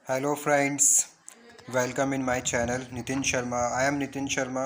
Hello friends, welcome in my channel Nitin Sharma. I am Nitin Sharma.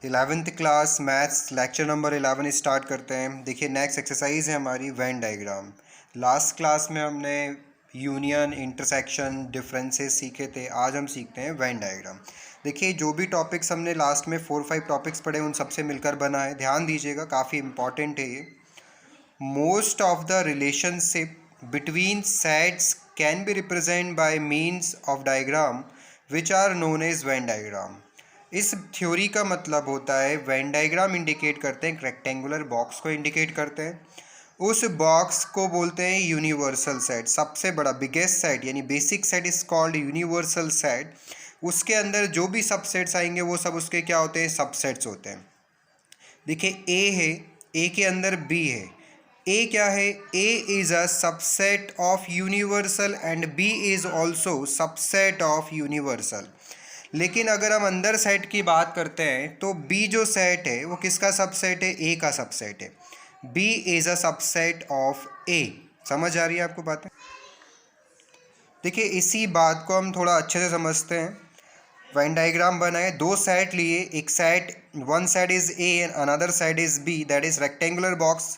11th class maths lecture number 11 start करते हैं। देखिए next exercise है हमारी Venn diagram. Last class में हमने union, intersection, differences सीखे थे। आज हम सीखते हैं वेन डायग्राम। देखिए जो भी टॉपिक्स हमने लास्ट में 4-5 टॉपिक्स पढ़े उन सबसे मिलकर बना है। ध्यान दीजिएगा, काफ़ी इंपॉर्टेंट है ये। Most of the relationship between sets can be represented by means of diagram which are known as Venn diagram. इस थ्योरी का मतलब होता है वेन डायग्राम इंडिकेट करते हैं, रेक्टेंगुलर बॉक्स को इंडिकेट करते हैं। उस बॉक्स को बोलते हैं यूनिवर्सल सेट। सबसे बड़ा बिगेस्ट सेट यानी basic set is called universal set. उसके अंदर जो भी सबसेट्स आएंगे वो सब उसके क्या होते हैं, सबसेट्स होते हैं। देखिए ए है, ए के अंदर बी है। ए क्या है, A is a subset of universal and B is also subset of universal. लेकिन अगर हम अंदर सेट की बात करते हैं तो बी जो सेट है वो किसका सबसेट है, ए का सबसेट है। B is a subset of A. समझ आ रही है आपको बातें? देखिए इसी बात को हम थोड़ा अच्छे से समझते हैं। वेन डायग्राम बनाए, दो सेट लिए, एक set, one side is A and another side is B, that is rectangular box,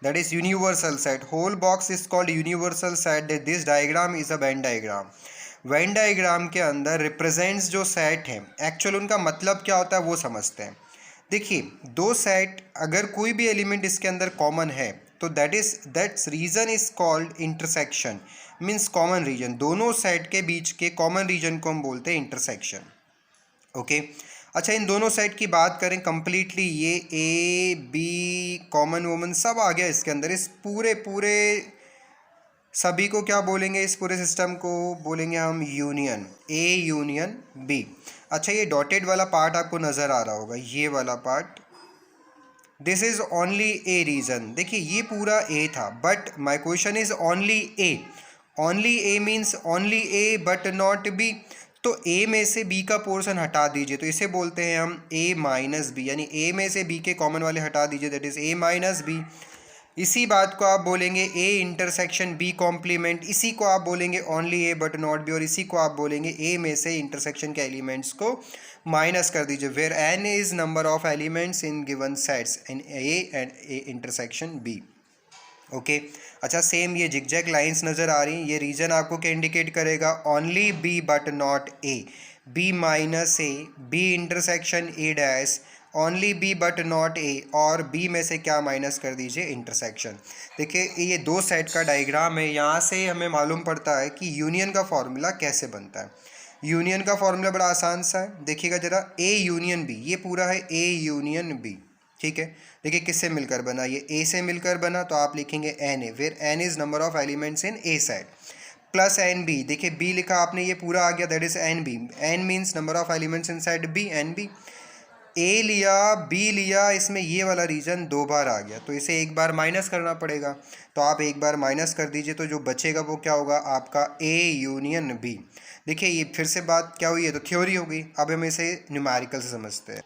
that is universal set. Whole box is called universal set. This diagram is a Venn diagram. Venn diagram के अंदर represents जो set है, actual उनका मतलब क्या होता है वो समझते हैं। देखिए दो सेट, अगर कोई भी एलिमेंट इसके अंदर कॉमन है तो that's region is called intersection, means common region. दोनों सेट के बीच के कॉमन रीजन को हम बोलते हैं इंटरसेक्शन। ओके अच्छा, इन दोनों सेट की बात करें कंप्लीटली, ये ए बी कॉमन वोमन सब आ गया इसके अंदर। इस पूरे सभी को क्या बोलेंगे, इस पूरे सिस्टम को बोलेंगे हम यूनियन, ए यूनियन बी। अच्छा ये डॉटेड वाला पार्ट आपको नज़र आ रहा होगा, ये वाला part, this is only A region. देखिए ये पूरा ए था but my question is only A. Only A means only A but not B. तो ए में से बी का पोर्शन हटा दीजिए तो इसे बोलते हैं हम ए माइनस बी, यानी ए में से बी के कॉमन वाले हटा दीजिए, that is A minus B. इसी बात को आप बोलेंगे ए इंटरसेक्शन बी कॉम्प्लीमेंट। इसी को आप बोलेंगे only A but not B, और इसी को आप बोलेंगे ए में से इंटरसेक्शन के एलिमेंट्स को माइनस कर दीजिए, where N is number of elements in given sets in A and A intersection B. Okay अच्छा, सेम ये जिगजैग लाइंस नज़र आ रही हैं, ये रीजन आपको क्या इंडिकेट करेगा, only B but not A, B minus A, B intersection A dash, only B but not A, और बी में से क्या माइनस कर दीजिए, इंटरसेक्शन। देखिए ये दो सेट का डायग्राम है, यहाँ से हमें मालूम पड़ता है कि यूनियन का फॉर्मूला कैसे बनता है। यूनियन का फॉर्मूला बड़ा आसान सा है, देखिएगा ज़रा, ए यूनियन बी, ये पूरा है ए यूनियन बी, ठीक है। देखिए किससे मिलकर बना, ये ए से मिलकर बना, तो आप लिखेंगे N A, where N is number of elements in A set, plus N B. देखिए बी लिखा आपने, ये पूरा आ गया, that is N B. N means number of elements in set B, N B. A लिया, बी लिया, इसमें ये वाला रीजन दो बार आ गया तो इसे एक बार माइनस करना पड़ेगा, तो आप एक बार माइनस कर दीजिए तो जो बचेगा वो क्या होगा, आपका ए यूनियन बी। देखिए ये फिर से बात क्या हुई है, तो थ्योरी हो गई, अब हम इसे न्यूमेरिकल से समझते हैं।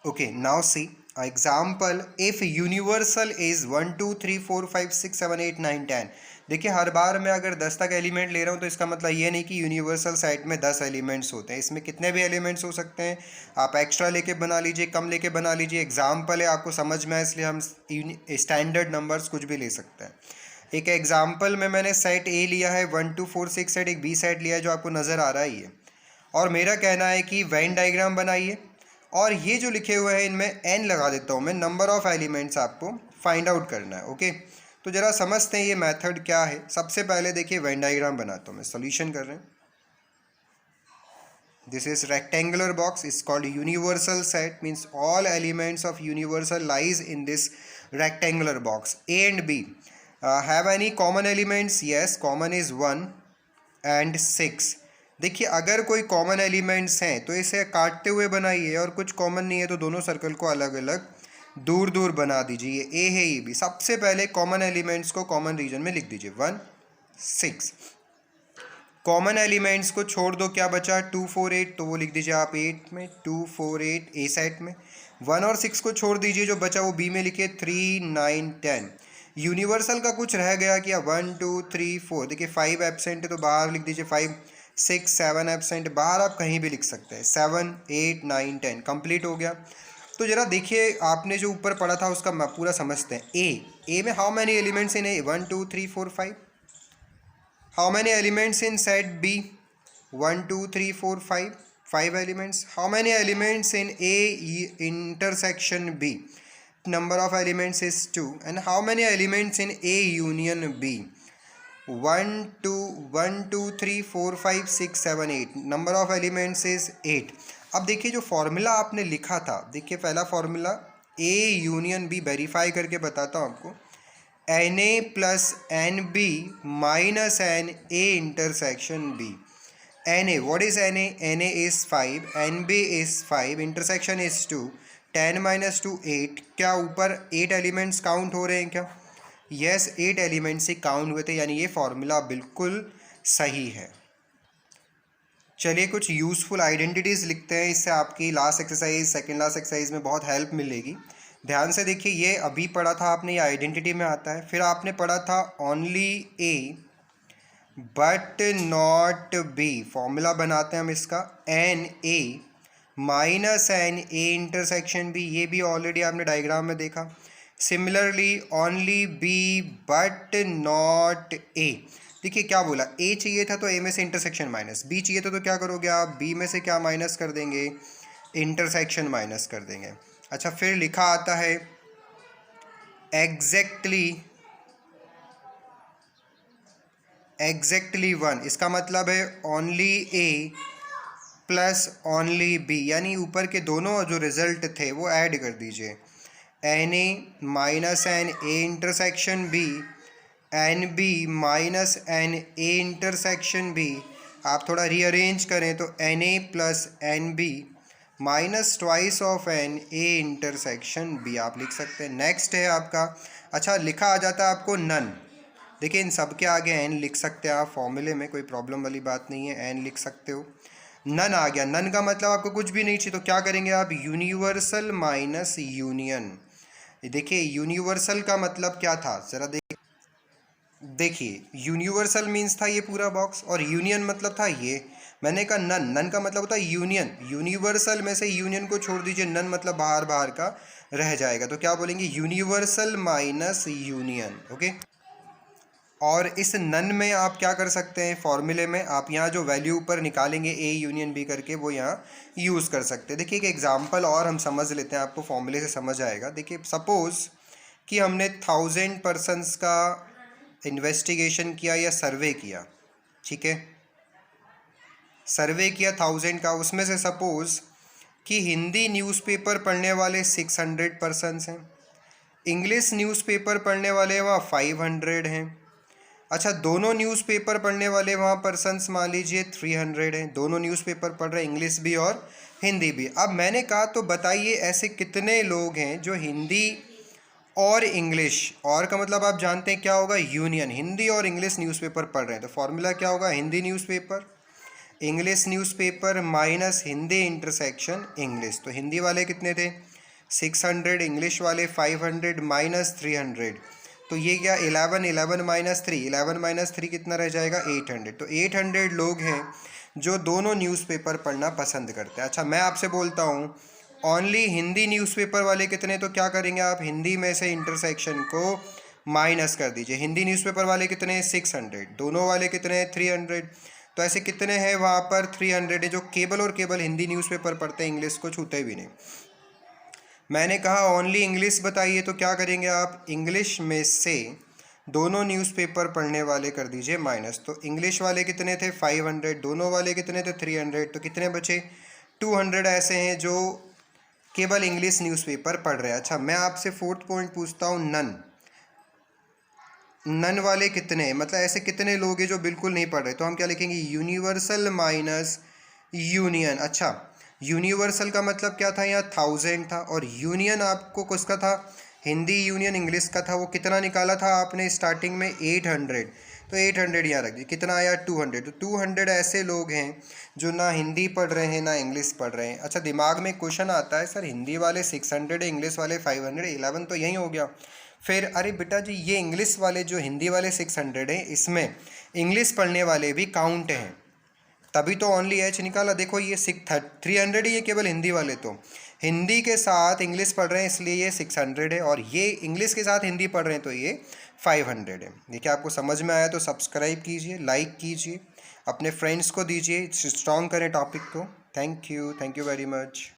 Okay, now see example, if universal is 1 2 3 4 5 6 7 8 9 10। देखिए हर बार मैं अगर 10 तक एलिमेंट ले रहा हूँ तो इसका मतलब ये नहीं कि यूनिवर्सल सेट में 10 एलिमेंट्स होते हैं, इसमें कितने भी एलिमेंट्स हो सकते हैं। आप एक्स्ट्रा लेके बना लीजिए, कम लेके बना लीजिए, एग्जाम्पल है आपको समझ में आए इसलिए हम स्टैंडर्ड नंबर्स कुछ भी ले सकते हैं। एक एग्जाम्पल में मैंने सेट ए लिया है 1 2 4 6 सेट, एक बी सेट लिया है जो आपको नज़र आ रहा है ये, और मेरा कहना है कि वेन डायग्राम बनाइए, और ये जो लिखे हुए हैं इनमें एन लगा देता हूँ मैं, नंबर ऑफ एलिमेंट्स आपको फाइंड आउट करना है। ओके तो ज़रा समझते हैं ये मेथड क्या है। सबसे पहले देखिए वेन डायग्राम बनाता हूँ मैं, सॉल्यूशन कर रहे हैं। This is rectangular box, is called universal set, means all elements of universal lies in this rectangular box. A and B have any common elements, yes, common is 1 and 6। देखिए अगर कोई common elements हैं तो इसे काटते हुए बनाइए, और कुछ कॉमन नहीं है तो दोनों सर्कल को अलग अलग दूर दूर बना दीजिए। ये ए है, ये बी। सबसे पहले कॉमन एलिमेंट्स को कॉमन रीजन में लिख दीजिए, 1 6। कॉमन एलिमेंट्स को छोड़ दो, क्या बचा, 2 4 8, तो वो लिख दीजिए आप 8 में, 2 4 8 ए सेट में। 1 और 6 को छोड़ दीजिए, जो बचा वो बी में लिखिए, 3 9 10। यूनिवर्सल का कुछ रह गया क्या? 1 2 3 4, देखिए 5 एब्सेंट है तो बाहर लिख दीजिए 5 6 7 एब्सेंट, बाहर आप कहीं भी लिख सकते हैं। 7 8 9 10 कंप्लीट हो गया। तो जरा देखिए आपने जो ऊपर पढ़ा था उसका पूरा समझते हैं। ए में how many elements in A? 1 2 3 4 5। How many elements in set B? 1 2 3 4 5, 5 elements. How many elements in A intersection B? Number of elements is 2. And how many elements in A union B? 1 2 1 2 3 4 5 6 7 8, number of elements is 8। अब देखिए जो formula आपने लिखा था, देखिए पहला formula A union B, verify करके बताता हूँ आपको। Na plus NB minus NA intersection B। Na, what is Na? Na is 5, NB is 5, intersection is 2, 10 minus 2 8। क्या ऊपर 8 एलिमेंट्स काउंट हो रहे हैं क्या? यस, 8 एलिमेंट्स ही काउंट हुए थे, यानी ये फॉर्मूला बिल्कुल सही है। चलिए कुछ यूज़फुल आइडेंटिटीज़ लिखते हैं, इससे आपकी last exercise, second last exercise में बहुत हेल्प मिलेगी। ध्यान से देखिए, ये अभी पढ़ा था आपने, ये आइडेंटिटी में आता है। फिर आपने पढ़ा था only A but not B, formula बनाते हैं हम इसका। N A minus n A intersection B, ये भी ऑलरेडी आपने डायग्राम में देखा। Similarly only B but not A, देखिए क्या बोला, ए चाहिए था तो ए में से इंटरसेक्शन माइनस, बी चाहिए था तो क्या करोगे आप, बी में से क्या माइनस कर देंगे, इंटरसेक्शन माइनस कर देंगे। अच्छा, फिर लिखा आता है एग्जैक्टली 1, इसका मतलब है ओनली ए प्लस ओनली बी, यानी ऊपर के दोनों जो रिजल्ट थे वो ऐड कर दीजिए। N A minus n A intersection B, N B minus n A intersection B. आप थोड़ा रीअरेंज करें तो n A plus N B minus twice of n A intersection B आप लिख सकते हैं। नेक्स्ट है आपका, अच्छा लिखा आ जाता है आपको नन, देखिए इन सब के आगे एन लिख सकते हैं आप, फॉर्मूले में कोई प्रॉब्लम वाली बात नहीं है, एन लिख सकते हो। नन आ गया, नन का मतलब आपको कुछ भी नहीं चाहिए तो क्या करेंगे आप, यूनिवर्सल माइनस यूनियन। देखिए यूनिवर्सल का मतलब क्या था, जरा देखिए यूनिवर्सल मीन्स था ये पूरा बॉक्स, और यूनियन मतलब था ये। मैंने कहा नन, नन का मतलब होता है यूनियन, यूनिवर्सल में से यूनियन को छोड़ दीजिए, नन मतलब बाहर बाहर का रह जाएगा, तो क्या बोलेंगे, यूनिवर्सल माइनस यूनियन। ओके, और इस नन में आप क्या कर सकते हैं, फॉर्मूले में आप यहाँ जो वैल्यू ऊपर निकालेंगे ए यूनियन बी करके, वो यहाँ यूज़ कर सकते हैं। देखिए एक एग्जांपल और हम समझ लेते हैं, आपको फॉर्मूले से समझ आएगा। देखिए सपोज़ कि हमने 1000 पर्सनस का इन्वेस्टिगेशन किया या सर्वे किया, ठीक है, सर्वे किया 1000 का, उसमें से सपोज़ कि हिंदी न्यूज़पेपर पढ़ने वाले 600 पर्सनस हैं, इंग्लिश न्यूज़पेपर पढ़ने वाले वहाँ 500 हैं। अच्छा, दोनों न्यूज़पेपर पढ़ने वाले वहाँ पर्सनस मान लीजिए 300 हैं, दोनों न्यूज़पेपर पढ़ रहे हैं, इंग्लिश भी और हिंदी भी। अब मैंने कहा तो बताइए ऐसे कितने लोग हैं जो हिंदी और इंग्लिश, और का मतलब आप जानते हैं क्या होगा, यूनियन, हिंदी और इंग्लिश न्यूज़पेपर पढ़ रहे हैं, तो फॉर्मूला क्या होगा, Hindi newspaper English newspaper minus Hindi intersection English. तो हिंदी वाले कितने थे 600, इंग्लिश वाले 500 माइनस 300, तो ये क्या 11 11 माइनस 3, 11 माइनस 3 कितना रह जाएगा 800। तो 800 लोग हैं जो दोनों न्यूज़पेपर पढ़ना पसंद करते हैं। अच्छा मैं आपसे बोलता हूँ ओनली हिंदी न्यूज़पेपर वाले कितने, तो क्या करेंगे आप, हिंदी में से इंटरसेक्शन को माइनस कर दीजिए। हिंदी न्यूज़पेपर वाले कितने हैं 600, दोनों वाले कितने हैं 300, तो ऐसे कितने हैं वहाँ पर 300 है जो केवल और केवल हिंदी न्यूज़पेपर पढ़ते हैं, इंग्लिश को छूते भी नहीं। मैंने कहा ओनली इंग्लिश बताइए, तो क्या करेंगे आप, इंग्लिश में से दोनों न्यूज़पेपर पढ़ने वाले कर दीजिए माइनस, तो इंग्लिश वाले कितने थे 500, दोनों वाले कितने थे 300, तो कितने बचे 200 ऐसे हैं जो केवल इंग्लिश न्यूज़पेपर पढ़ रहे हैं। अच्छा मैं आपसे फोर्थ पॉइंट पूछता हूँ, नन, नन वाले कितने, मतलब ऐसे कितने लोग हैं जो बिल्कुल नहीं पढ़ रहे, तो हम क्या लिखेंगे, यूनिवर्सल माइनस यूनियन। अच्छा यूनिवर्सल का मतलब क्या था, यहाँ 1000 था, और यूनियन आपको किसका था, हिंदी यूनियन इंग्लिश का था, वो कितना निकाला था आपने स्टार्टिंग में 800, तो 800 यहाँ रख दिए, कितना आया 200, तो 200 ऐसे लोग हैं जो ना हिंदी पढ़ रहे हैं ना इंग्लिश पढ़ रहे हैं। अच्छा दिमाग में क्वेश्चन आता है, सर हिंदी वाले 600 इंग्लिश वाले 500, 11 तो यही हो गया, फिर अरे बेटा जी ये इंग्लिश वाले जो हिंदी वाले 600 है, इसमें इंग्लिश पढ़ने वाले भी काउंट हैं, तभी तो ओनली एच निकाला। देखो ये 300 ही है केवल हिंदी वाले, तो हिंदी के साथ इंग्लिश पढ़ रहे हैं इसलिए ये 600 है, और ये इंग्लिश के साथ हिंदी पढ़ रहे हैं तो ये 500 है। देखिए आपको समझ में आया तो सब्सक्राइब कीजिए, लाइक कीजिए, अपने फ्रेंड्स को दीजिए, स्ट्रॉन्ग करें टॉपिक को। Thank you very much.